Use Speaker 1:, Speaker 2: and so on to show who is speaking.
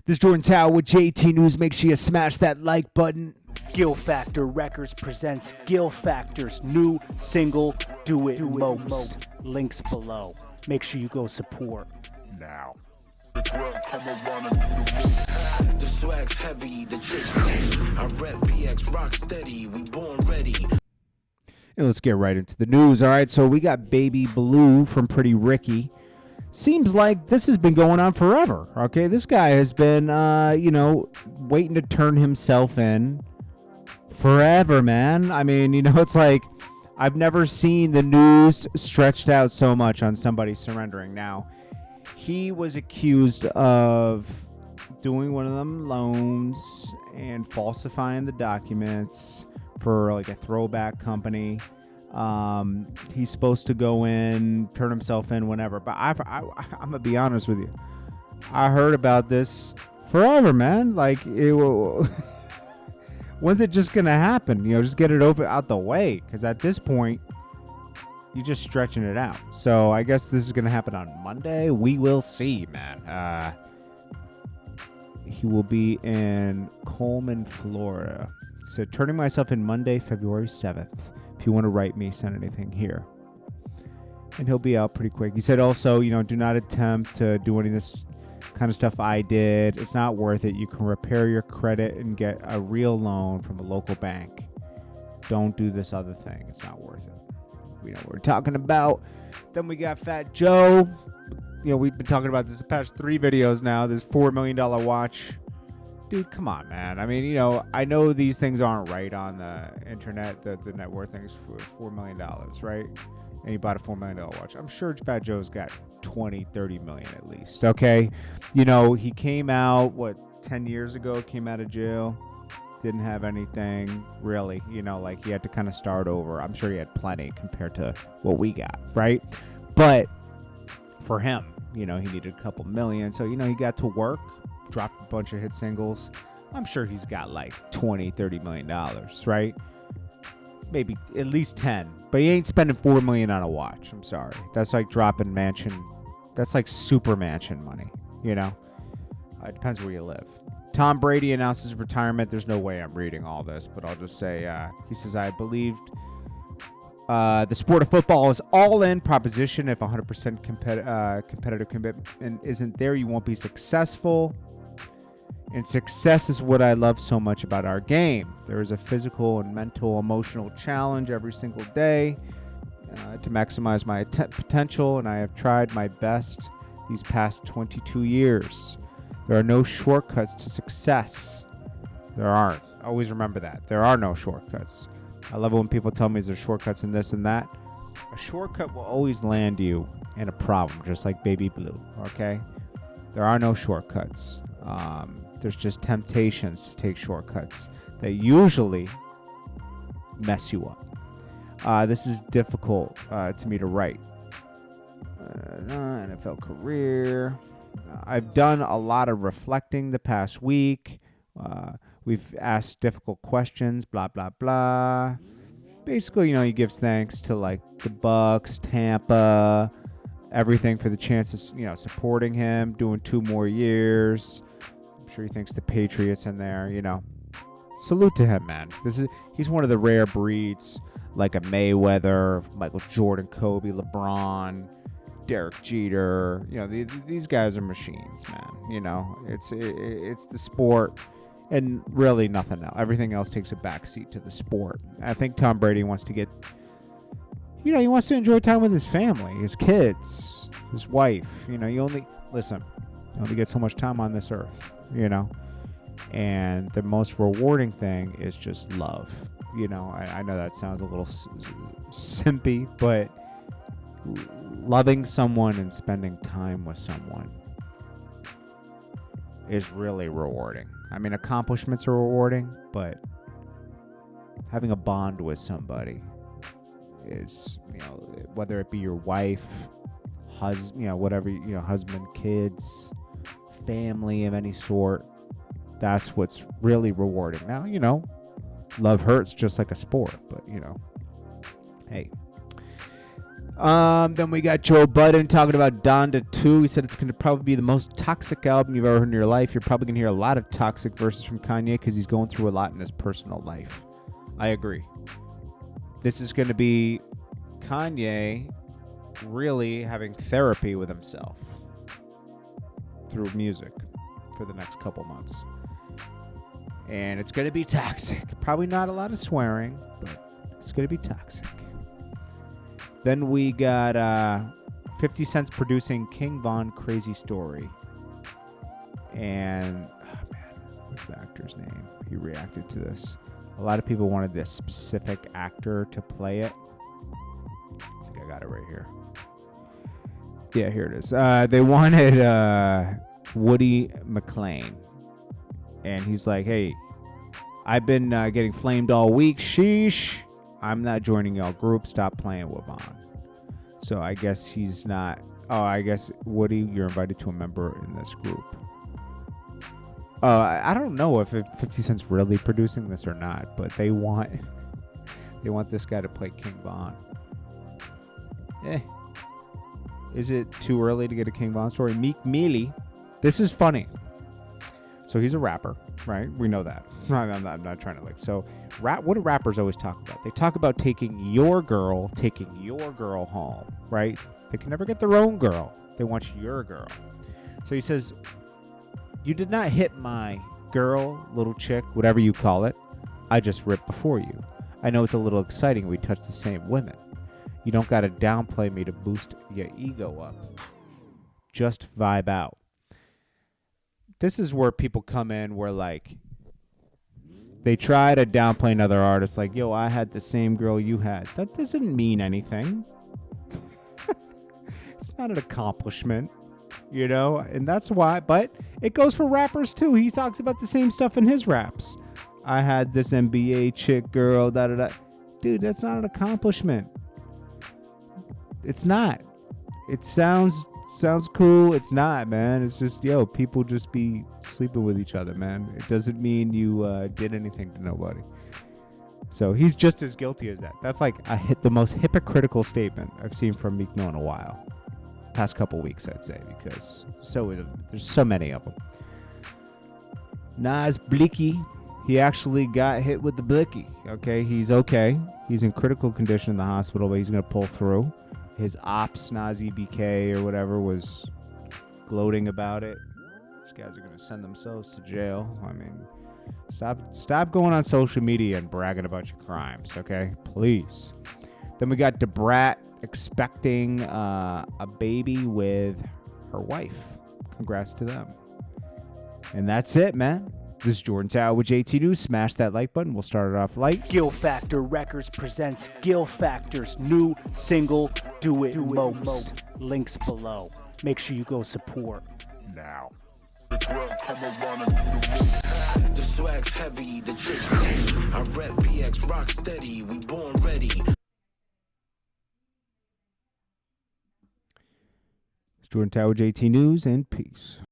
Speaker 1: This is Jordan Tower with JT News. Make sure you smash that like button. GilFactor Records presents GilFactor's new single, Do It Most. Links below. Make sure you go support now.
Speaker 2: The swag's heavy, the chicks steady. I rep BX rock steady. We born ready.
Speaker 1: And let's get right into the news. All right, so we got Baby Blue from Pretty Ricky. Seems like this has been going on forever. Okay, this guy has been, waiting to turn himself in forever, man. I mean, it's like I've never seen the news stretched out so much on somebody surrendering. Now, he was accused of doing one of them loans and falsifying the documents for like a throwback company. He's supposed to go in, turn himself in whenever. But I'm going to be honest with you. I heard about this forever, man. Like, it will... When's it just going to happen? Just get it out the way. Because at this point, you're just stretching it out. So I guess this is going to happen on Monday. We will see, man. He will be in Coleman, Florida. So turning myself in Monday, February 7th. If you want to write me, send anything here. And he'll be out pretty quick. He said also, do not attempt to do any of this kind of stuff I did. It's not worth it. You can repair your credit and get a real loan from a local bank. Don't do this other thing. It's not worth it. We know what we're talking about. Then we got Fat Joe. We've been talking about this the past 3 videos now. This $4 million watch. Dude, come on, man. I mean, I know these things aren't right on the internet. The net worth thing's $4 million, right? And he bought a $4 million watch. I'm sure Fat Joe's got 20, 30 million at least, okay? He came out, 10 years ago, came out of jail. Didn't have anything, really. Like he had to kind of start over. I'm sure he had plenty compared to what we got, right? But for him, he needed a couple million. So, he got to work. Dropped a bunch of hit singles. I'm sure he's got like 20, 30 million dollars, right? Maybe at least 10. But he ain't spending $4 million on a watch. I'm sorry. That's like dropping mansion. That's like super mansion money, It depends where you live. Tom Brady announces retirement. There's no way I'm reading all this, but I'll just say, he says, I believed the sport of football is all-in proposition. If 100% competitive commitment isn't there, you won't be successful. And success is what I love so much about our game. There is a physical and mental, emotional challenge every single day to maximize my potential, and I have tried my best these past 22 years. There are no shortcuts to success. There aren't. Always remember that. There are no shortcuts. I love it when people tell me there's shortcuts in this and that. A shortcut will always land you in a problem, just like Baby Blue, okay? There are no shortcuts. There's just temptations to take shortcuts that usually mess you up. This is difficult to me to write. NFL career. I've done a lot of reflecting the past week. We've asked difficult questions, blah, blah, blah. Basically, he gives thanks to like the Bucks, Tampa, everything for the chances, supporting him, doing 2 more years. I'm sure he thanks the Patriots in there, Salute to him, man. He's one of the rare breeds, like a Mayweather, Michael Jordan, Kobe, LeBron, Derek Jeter. These guys are machines, man. It's the sport. And really nothing else. Everything else takes a backseat to the sport. I think Tom Brady wants to get, he wants to enjoy time with his family, his kids, his wife. You only get so much time on this earth, And the most rewarding thing is just love. I know that sounds a little simpy, but loving someone and spending time with someone is really rewarding. I mean, accomplishments are rewarding, but having a bond with somebody is, whether it be your wife, husband, kids, family of any sort, that's what's really rewarding. Now, love hurts just like a sport, but, hey. Then we got Joe Budden talking about Donda 2. He said it's going to probably be the most toxic album you've ever heard in your life. You're probably going to hear a lot of toxic verses from Kanye because he's going through a lot in his personal life. I agree. This is going to be Kanye really having therapy with himself through music for the next couple months. And it's going to be toxic. Probably not a lot of swearing, but it's going to be toxic. Then we got 50 Cent's producing King Von Crazy Story. And, oh man, what's the actor's name? He reacted to this. A lot of people wanted this specific actor to play it. I think I got it right here. Yeah, here it is. They wanted Woody McClain. And he's like, hey, I've been getting flamed all week. Sheesh. I'm not joining y'all group. Stop playing with Vaughn. So I guess he's not. Oh, I guess, Woody, you're invited to a member in this group. I don't know if 50 Cent's really producing this or not, but they want this guy to play King Von. Is it too early to get a King Von story? Meek Mill. This is funny. So he's a rapper, right? We know that. I'm not trying to so what do rappers always talk about? They talk about taking your girl home, right? They can never get their own girl. They want your girl. So he says, you did not hit my girl, little chick, whatever you call it. I just ripped before you. I know it's a little exciting. We touch the same women. You don't got to downplay me to boost your ego up. Just vibe out. This is where people come in where they try to downplay another artist like, yo, I had the same girl you had. That doesn't mean anything. It's not an accomplishment, and that's why. But it goes for rappers too. He talks about the same stuff in his raps. I had this NBA chick girl, da-da-da. Dude, that's not an accomplishment. It's not. It sounds cool. It's not, man. It's just, people just be sleeping with each other, man. It doesn't mean you did anything to nobody. So he's just as guilty as that. That's the most hypocritical statement I've seen from Meek Mill in a while. Past couple weeks, I'd say, because there's so many of them. Nas Blixky, he actually got hit with the blicky. Okay, he's okay. He's in critical condition in the hospital, but he's going to pull through. His ops, Nazi BK or whatever, was gloating about it. These guys are going to send themselves to jail. I mean, stop going on social media and bragging about your crimes, okay? Please. Then we got DeBrat expecting a baby with her wife. Congrats to them. And that's it, man. This is Jordan Tower with JT News. Smash that like button. We'll start it off light.
Speaker 3: GilFactor Records presents GilFactor's new single, Do It Most. Links below. Make sure you go support now.
Speaker 2: The swag's heavy, the drip's steady. I rep BX rock steady. We born ready.
Speaker 1: It's Jordan Tower, JT News, and peace.